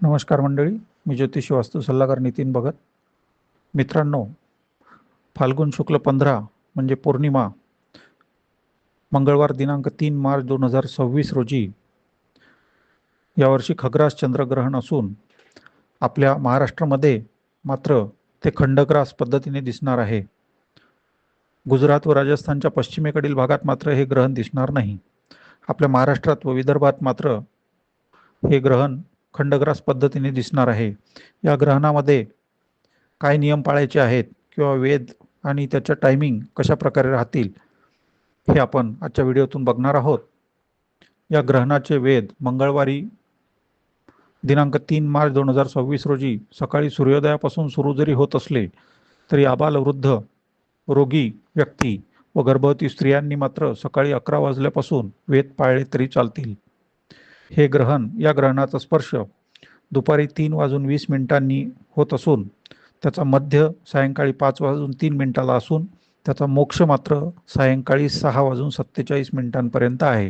नमस्कार मंडळी, मी ज्योतिष वास्तू सल्लागार नितीन भगत. मित्रांनो, फाल्गुन शुक्ल 15 म्हणजे पौर्णिमा, मंगळवार दिनांक 3 मार्च 2026 रोजी यावर्षी खग्रास चंद्रग्रहण असून आपल्या महाराष्ट्रामध्ये मात्र ते खंडग्रास पद्धतीने दिसणार आहे. गुजरात व राजस्थानच्या पश्चिमेकडील भागात मात्र हे ग्रहण दिसणार नाही. आपल्या महाराष्ट्रात व विदर्भात मात्र हे ग्रहण खंडग्रास पद्धतीने दिसणार आहे. या ग्रहणामध्ये काय नियम पाळायचे आहेत किंवा वेद आणि त्याच्या टायमिंग कशा प्रकारे राहतील हे आपण आजच्या व्हिडिओतून बघणार आहोत. या ग्रहणाचे वेद मंगळवारी दिनांक 3 मार्च 2026 रोजी सकाळी सूर्योदयापासून सुरू जरी होत असले तरी आबालवृद्ध, रोगी व्यक्ती व गर्भवती स्त्रियांनी मात्र सकाळी 11 वाजल्यापासून वेद पाळले तरी चालतील. या ग्रहणाचा स्पर्श दुपारी 3:20 होत असून त्याचा मध्य सायंकाळी 5:03 असून त्याचा मोक्ष मात्र सायंकाळी 6:47 पर्यंत आहे.